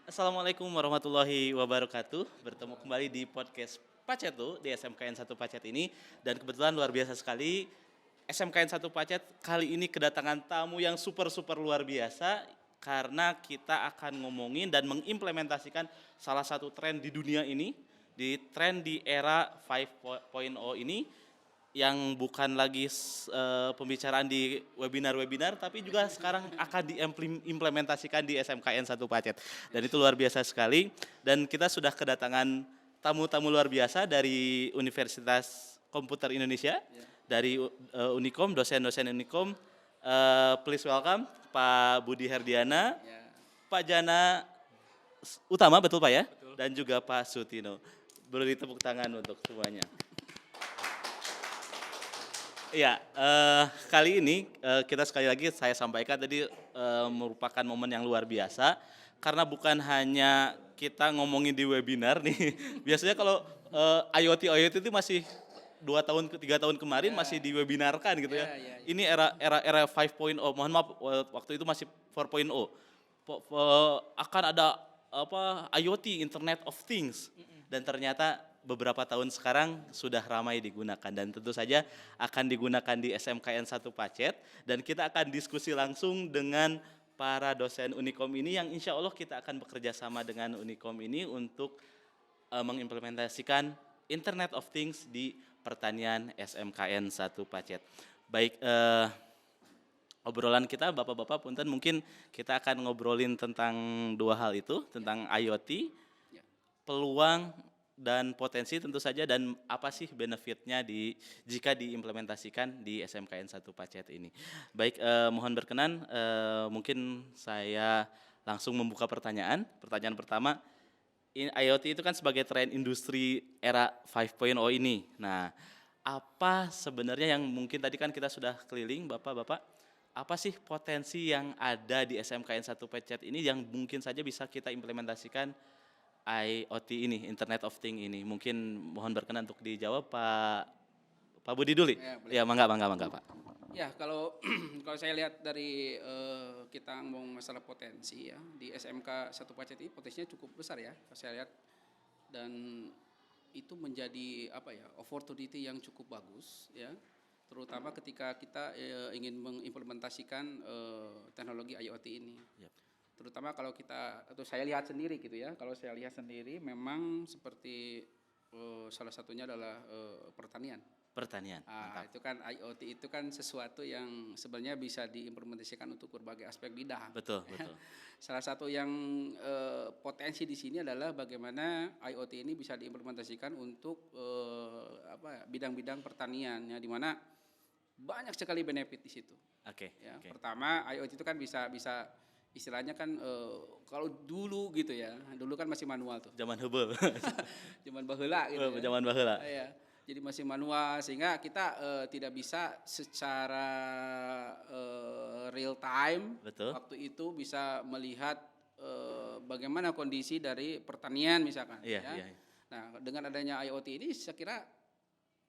Assalamualaikum warahmatullahi wabarakatuh. Bertemu kembali di podcast Pacetu di SMKN 1 Pacet ini. Dan kebetulan luar biasa sekali, SMKN 1 Pacet kali ini kedatangan tamu yang super luar biasa. Karena kita akan ngomongin dan mengimplementasikan salah satu tren di dunia ini. Di tren di era 5.0 ini, yang bukan lagi pembicaraan di webinar-webinar, tapi juga sekarang akan diimplementasikan di SMKN 1 Pacet. Dan itu luar biasa sekali. Dan kita sudah kedatangan tamu-tamu luar biasa dari Universitas Komputer Indonesia, dari Unikom, dosen-dosen Unikom. Please welcome Pak Budi Herdiana, Pak Jana Utama, betul Pak ya? Dan juga Pak Sutino. Beri tepuk tangan untuk semuanya. Iya, kali ini kita sekali lagi saya sampaikan tadi merupakan momen yang luar biasa karena bukan hanya kita ngomongin di webinar nih. Biasanya kalau IoT itu masih 2 tahun 3 tahun kemarin masih diwebinarkan gitu ya. Ini era 5.0. Mohon maaf waktu itu masih 4.0. Akan ada IoT, Internet of Things, dan ternyata beberapa tahun sekarang sudah ramai digunakan dan tentu saja akan digunakan di SMKN 1 Pacet, dan kita akan diskusi langsung dengan para dosen Unikom ini yang insya Allah kita akan bekerja sama dengan Unikom ini untuk mengimplementasikan Internet of Things di pertanian SMKN 1 Pacet. Baik, obrolan kita Bapak-Bapak punten, mungkin kita akan ngobrolin tentang dua hal itu, tentang IoT, peluang dan potensi tentu saja, dan apa sih benefitnya jika diimplementasikan di SMKN 1 Pacet ini. Baik, mohon berkenan, mungkin saya langsung membuka pertanyaan. Pertanyaan pertama, IoT itu kan sebagai tren industri era 5.0 ini. Nah, apa sebenarnya yang mungkin tadi kan kita sudah keliling Bapak-Bapak, apa sih potensi yang ada di SMKN 1 Pacet ini yang mungkin saja bisa kita implementasikan IoT ini, Internet of Things ini? Mungkin mohon berkenan untuk dijawab Pak Budi dulu. Ya, mangga Pak. Ya, kalau kalau saya lihat dari kita ngomong masalah potensi ya di SMK 1 Pacet ini potensinya cukup besar ya, kalau saya lihat, dan itu menjadi opportunity yang cukup bagus ya, terutama ketika kita ingin mengimplementasikan teknologi IoT ini. Yep. Terutama kalau kita, atau saya lihat sendiri gitu ya, kalau saya lihat sendiri memang seperti salah satunya adalah pertanian. Itu kan IoT itu kan sesuatu yang sebenarnya bisa diimplementasikan untuk berbagai aspek bidang. Betul. Salah satu yang potensi di sini adalah bagaimana IoT ini bisa diimplementasikan untuk bidang-bidang pertanian ya, di mana banyak sekali benefit di situ. Oke. Pertama, IoT itu kan bisa istilahnya kan kalau dulu gitu ya, dulu kan masih manual tuh. Zaman heubeuh. Zaman baheula gitu ya. Zaman baheula. Iya. Jadi masih manual sehingga kita tidak bisa secara real time. Betul. Waktu itu bisa melihat bagaimana kondisi dari pertanian misalkan. Iya. Nah, dengan adanya IoT ini saya kira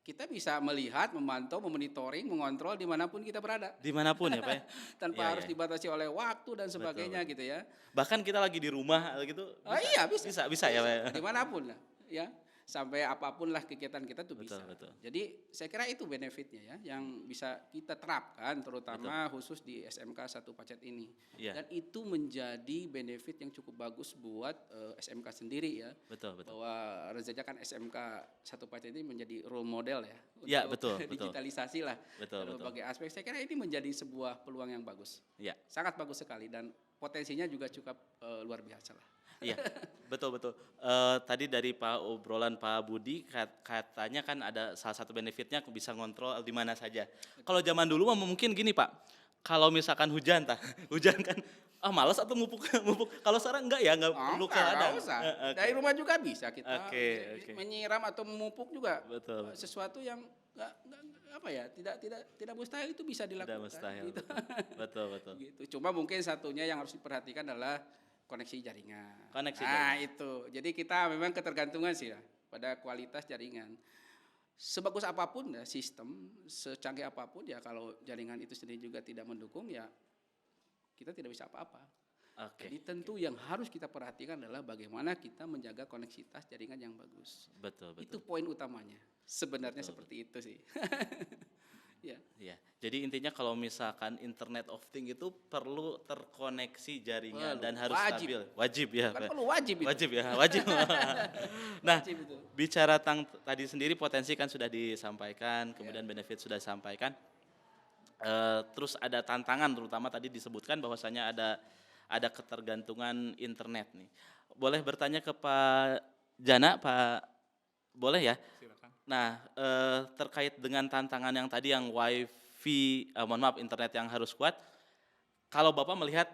kita bisa melihat, memantau, memonitoring, mengontrol dimanapun kita berada. Dimanapun ya Pak ya? Tanpa harus dibatasi oleh waktu dan sebagainya. Betul. Gitu ya. Bahkan kita lagi di rumah gitu. Iya bisa. Bisa ya Pak ya? Dimanapun lah ya. Sampai apapun lah kegiatan kita tuh bisa. Betul. Jadi saya kira itu benefitnya ya, yang bisa kita terapkan terutama khusus di SMK 1 Pacet ini. Yeah. Dan itu menjadi benefit yang cukup bagus buat SMK sendiri ya. Betul. Bahwa saja kan SMK 1 Pacet ini menjadi role model ya. Iya, betul. Digitalisasi lah. Betul. Berbagai aspek. Saya kira ini menjadi sebuah peluang yang bagus. Iya. Sangat bagus sekali dan potensinya juga cukup luar biasa lah. Iya, betul. Tadi dari obrolan Pak Budi katanya kan ada salah satu benefitnya bisa ngontrol di mana saja. Kalau zaman dulu mungkin gini Pak, kalau misalkan hujan kan malas atau mupuk. Kalau sekarang enggak ya, enggak perlu ke ladang. Dari rumah juga bisa kita Oke. menyiram atau memupuk juga. Betul. Sesuatu yang tidak mustahil itu bisa dilakukan. Tidak mustahil. Gitu. Betul. Gitu. Cuma mungkin satunya yang harus diperhatikan adalah koneksi jaringan. Jaringan. Itu. Jadi kita memang ketergantungan sih ya pada kualitas jaringan. Sebagus apapun ya sistem, secanggih apapun ya, kalau jaringan itu sendiri juga tidak mendukung ya kita tidak bisa apa-apa. Oke. Jadi tentu yang harus kita perhatikan adalah bagaimana kita menjaga koneksitas jaringan yang bagus. Betul, Itu betul. poin utamanya. Sebenarnya Betul, seperti itu sih. Ya. Ya, jadi intinya kalau misalkan Internet of Things itu perlu terkoneksi jaringan dan harus Wajib. stabil. Wajib ya, Bukan Pak. perlu, wajib itu. Wajib ya, wajib. Nah, Wajib itu. bicara tentang tadi sendiri potensi kan sudah disampaikan, kemudian benefit sudah disampaikan. Terus ada tantangan terutama tadi disebutkan bahwasanya ada ketergantungan internet nih. Boleh bertanya ke Pak Jana, Pak, boleh ya? Silakan. Nah, terkait dengan tantangan yang tadi yang WiFi, mohon maaf internet yang harus kuat, kalau Bapak melihat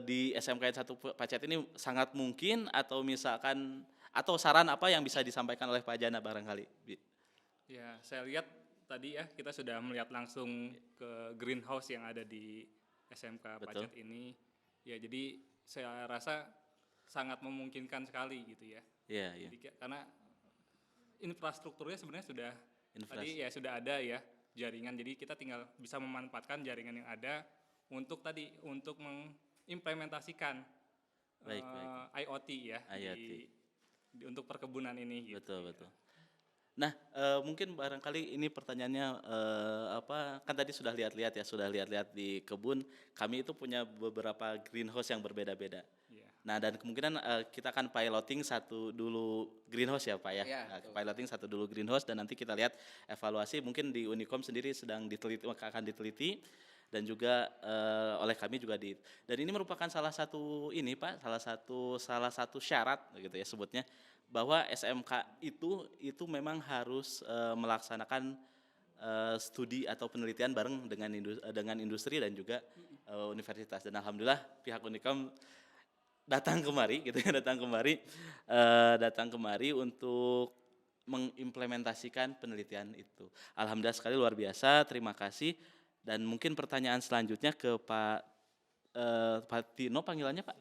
di SMKN 1 Pacet ini sangat mungkin atau misalkan atau saran apa yang bisa disampaikan oleh Pak Jana barangkali? Ya, saya lihat tadi ya kita sudah melihat langsung ke greenhouse yang ada di SMK Betul. Pacet ini. Ya, jadi saya rasa sangat memungkinkan sekali gitu ya. Iya, iya. Jadi karena infrastrukturnya sebenarnya sudah Infras- tadi ya sudah ada ya jaringan. Jadi kita tinggal bisa memanfaatkan jaringan yang ada untuk mengimplementasikan Baik, baik. IoT ya IoT. untuk perkebunan ini gitu. Betul, betul. Nah, mungkin barangkali ini pertanyaannya kan tadi sudah lihat-lihat ya, sudah lihat-lihat di kebun. Kami itu punya beberapa greenhouse yang berbeda-beda. Iya. Nah, dan kemungkinan kita akan piloting satu dulu greenhouse ya, Pak ya. Iya, Nah, betul. piloting satu dulu greenhouse dan nanti kita lihat evaluasi mungkin di Unicom sendiri sedang diteliti, akan diteliti dan juga oleh kami juga dan ini merupakan salah satu ini Pak, salah satu syarat gitu ya sebutnya bahwa SMK itu memang harus melaksanakan studi atau penelitian bareng dengan industri dan juga universitas, dan alhamdulillah pihak Unicom datang kemari gitu ya, datang kemari untuk mengimplementasikan penelitian itu. Alhamdulillah sekali, luar biasa, terima kasih. Dan mungkin pertanyaan selanjutnya ke Pak Tino, panggilannya Pak?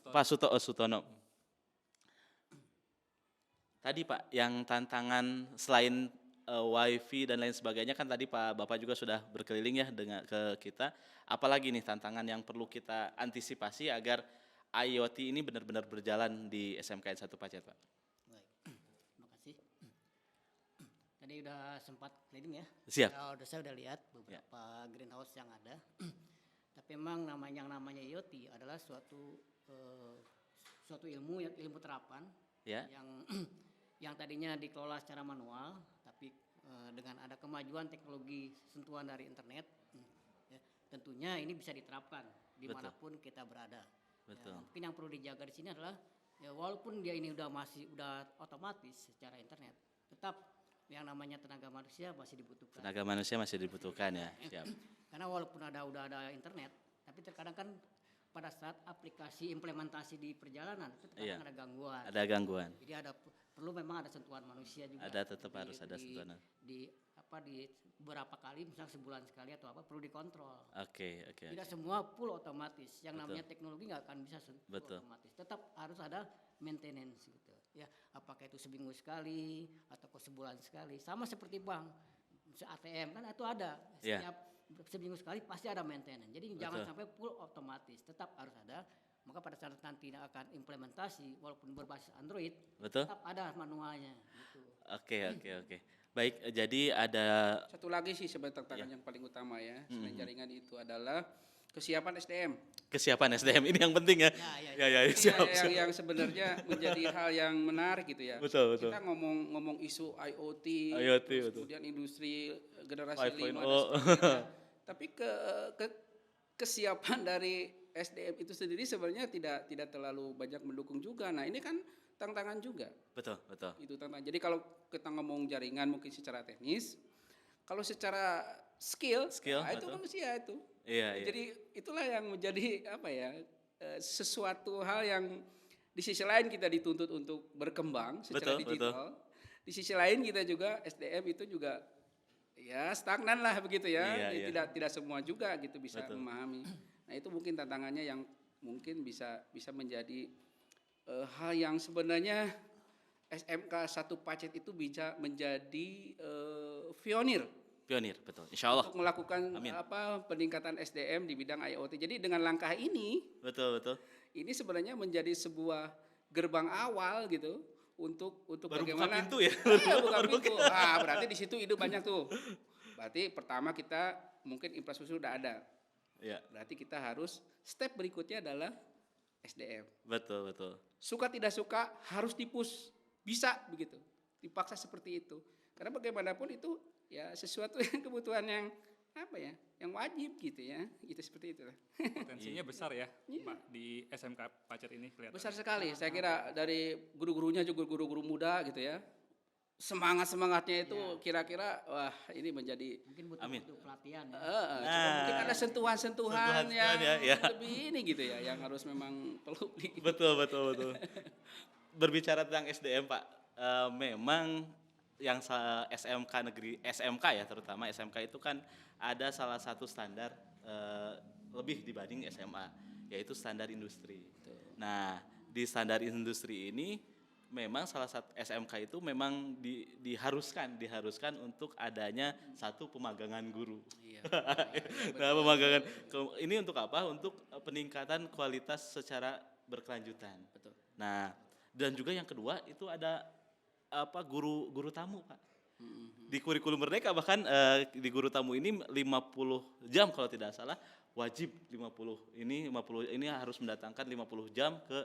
Pak Sutono. Tadi Pak, yang tantangan selain WiFi dan lain sebagainya kan tadi Bapak juga sudah berkeliling ya dengan ke kita. Apalagi nih tantangan yang perlu kita antisipasi agar IoT ini benar-benar berjalan di SMKN 1 Pacet, Pak? Baik, terima kasih. Tadi udah sempat keliling ya. Siap. Saya udah lihat beberapa greenhouse yang ada. Tapi memang namanya IoT adalah suatu ilmu terapan Ya. yang tadinya dikelola secara manual, tapi dengan ada kemajuan teknologi sentuhan dari internet, ya, tentunya ini bisa diterapkan dimanapun kita berada. Betul. Ya, mungkin yang perlu dijaga di sini adalah ya walaupun dia ini udah otomatis secara internet, tetap yang namanya tenaga manusia masih dibutuhkan. Tenaga manusia masih dibutuhkan ya. Siap. Karena walaupun udah ada internet, tapi terkadang kan pada saat aplikasi implementasi di perjalanan itu terkadang ada gangguan. Ada gangguan. Jadi perlu memang ada sentuhan manusia juga. Tetap harus ada sentuhan. Di beberapa kali, misalnya sebulan sekali atau apa, perlu dikontrol. Oke. Tidak semua full otomatis. Yang Betul. namanya teknologi nggak akan bisa full Betul. otomatis. Tetap harus ada maintenance gitu. Ya, apakah itu seminggu sekali atau sebulan sekali. Sama seperti bank, ATM kan itu ada. Iya. Setiap seminggu sekali pasti ada maintenance. Jadi jangan Betul. sampai full otomatis. Tetap harus ada. Maka pada saat nanti akan implementasi walaupun berbasis Android, Betul. tetap ada manualnya. Gitu. Oke. Baik, jadi ada Satu lagi sih sebenarnya tantangan yang paling utama ya selain jaringan itu adalah kesiapan SDM. kesiapan SDM ini yang penting ya. Ya, Ini siap. yang sebenarnya menjadi hal yang menarik gitu ya. Betul. Kita ngomong isu IoT, IoT, terus betul. kemudian industri generasi 5 dan 5.0. sebagainya. Tapi kesiapan dari SDM itu sendiri sebenarnya tidak terlalu banyak mendukung juga. Nah, ini kan tantangan juga. Betul. Itu tantangan. Jadi kalau kita ngomong jaringan mungkin secara teknis, kalau secara skill nah, itu betul. manusia itu. Iya. Jadi itulah yang menjadi sesuatu hal yang di sisi lain kita dituntut untuk berkembang secara Betul. digital. Di sisi lain kita juga SDM itu juga ya stagnan lah begitu ya. Iya. Tidak semua juga gitu bisa Betul. memahami. Nah, itu mungkin tantangannya yang mungkin bisa menjadi hal yang sebenarnya SMK 1 Pacet itu bisa menjadi pionir Pionir, betul. Insya Allah. untuk melakukan Amin. peningkatan SDM di bidang IoT. Jadi dengan langkah ini Betul, betul. ini sebenarnya menjadi sebuah gerbang awal gitu untuk Baru buka bagaimana pintu ya? buka pintu. Ah, berarti di situ ide banyak tuh. Berarti pertama kita mungkin infrastruktur sudah ada. Ya, Berarti kita harus step berikutnya adalah SDM. betul, betul. Suka tidak suka harus dipus, bisa begitu. Dipaksa seperti itu. Karena bagaimanapun itu ya sesuatu yang kebutuhan yang apa ya, yang wajib gitu ya, gitu seperti itulah. Potensinya besar ya, Pak, di SMK Pacet ini kelihatan. Besar sekali, saya kira dari guru-gurunya juga guru-guru muda gitu ya. Semangatnya itu kira-kira wah ini menjadi Mungkin Amin. butuh pelatihan ya. cuma mungkin ada sentuhan-sentuhan Sentuhan-sentuhan yang ya. lebih ini gitu ya, yang harus memang perlu Betul, betul, betul. Berbicara tentang SDM Pak, memang yang SMK negeri, SMK ya terutama SMK itu kan ada salah satu standar lebih dibanding SMA, yaitu standar industri. Nah, di standar industri ini memang salah satu SMK itu memang diharuskan untuk adanya satu pemagangan guru. Iya. Nah, pemagangan ini untuk apa? Untuk peningkatan kualitas secara berkelanjutan. Betul. Nah, dan juga yang kedua itu ada guru tamu, Pak. Di kurikulum Merdeka bahkan di guru tamu ini 50 jam kalau tidak salah wajib 50 ini harus mendatangkan 50 jam ke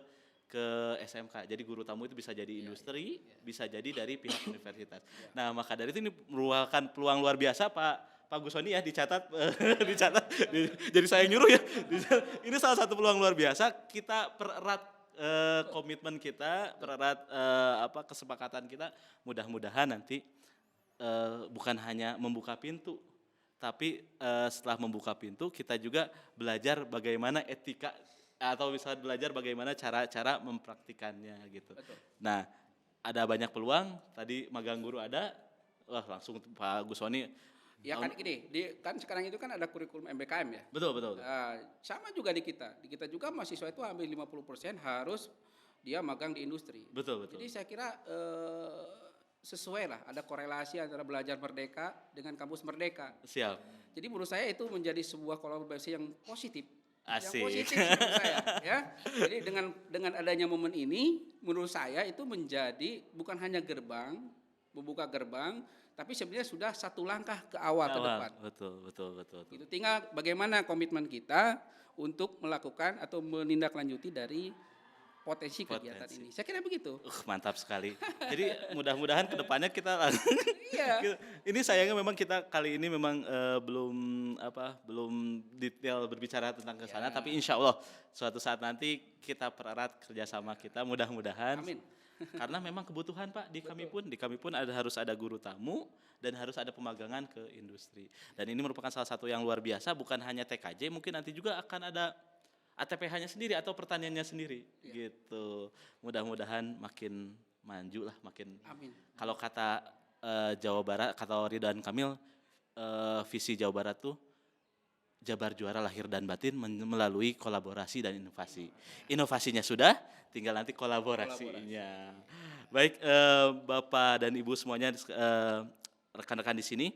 SMK. Jadi guru tamu itu bisa jadi industri, bisa jadi dari pihak universitas. Nah, maka dari itu ini merupakan peluang luar biasa Pak Gusoni ya, dicatat jadi saya nyuruh ya. Ini salah satu peluang luar biasa, kita pererat komitmen kita, pererat kesepakatan kita, mudah-mudahan nanti bukan hanya membuka pintu, tapi setelah membuka pintu kita juga belajar bagaimana etika atau bisa belajar bagaimana cara-cara mempraktikannya gitu. Betul. Nah, ada banyak peluang, tadi magang guru ada, wah langsung Pak Gusoni. Ya kan gini, kan sekarang itu kan ada kurikulum MBKM ya. Betul, betul. Sama juga di kita. Di kita juga mahasiswa itu hampir 50% harus dia magang di industri. Betul, betul. Jadi saya kira sesuai lah, ada korelasi antara belajar merdeka dengan kampus merdeka. Siap. Jadi menurut saya itu menjadi sebuah kolaborasi yang positif. Asik. Yang positif menurut saya ya. Jadi dengan adanya momen ini menurut saya itu menjadi bukan hanya membuka gerbang, tapi sebenarnya sudah satu langkah ke awal ke depan. Betul. Itu tinggal bagaimana komitmen kita untuk melakukan atau menindaklanjuti dari potensi kegiatan ini. Saya kira begitu. Mantap sekali. Jadi mudah-mudahan kedepannya kita Iya. ini sayangnya memang kita kali ini memang belum detail berbicara tentang ke sana, tapi insya Allah suatu saat nanti kita pererat kerjasama kita, mudah-mudahan. Amin. Karena memang kebutuhan Pak di kami pun harus ada guru tamu dan harus ada pemagangan ke industri. Dan ini merupakan salah satu yang luar biasa, bukan hanya TKJ, mungkin nanti juga akan ada ATPH-nya sendiri atau pertaniannya sendiri gitu. Mudah-mudahan makin maju lah, makin. Amin. Kalau kata Jawa Barat, kata Ridwan Kamil, visi Jawa Barat tuh Jabar juara lahir dan batin melalui kolaborasi dan inovasi. Inovasinya sudah, tinggal nanti kolaborasinya. Baik, Bapak dan Ibu semuanya, rekan-rekan di sini,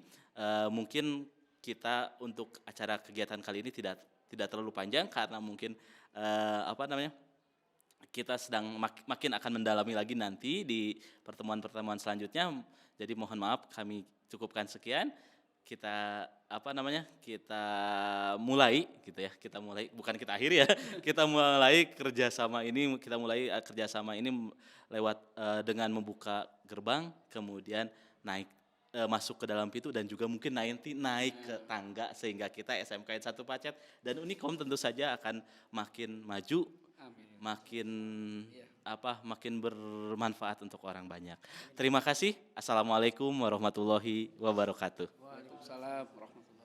mungkin kita untuk acara kegiatan kali ini tidak terlalu panjang karena mungkin kita sedang makin akan mendalami lagi nanti di pertemuan-pertemuan selanjutnya. Jadi mohon maaf kami cukupkan sekian. Kita kita mulai gitu ya, bukan kita akhiri ya, kita mulai kerjasama ini lewat dengan membuka gerbang, kemudian masuk ke dalam pintu dan juga mungkin naik ke tangga sehingga kita SMKN 1 Pacet dan Unikom tentu saja akan makin maju, Amin. makin bermanfaat untuk orang banyak. Terima kasih. Assalamualaikum warahmatullahi wabarakatuh. Waalaikumsalam warahmatullahi wabarakatuh.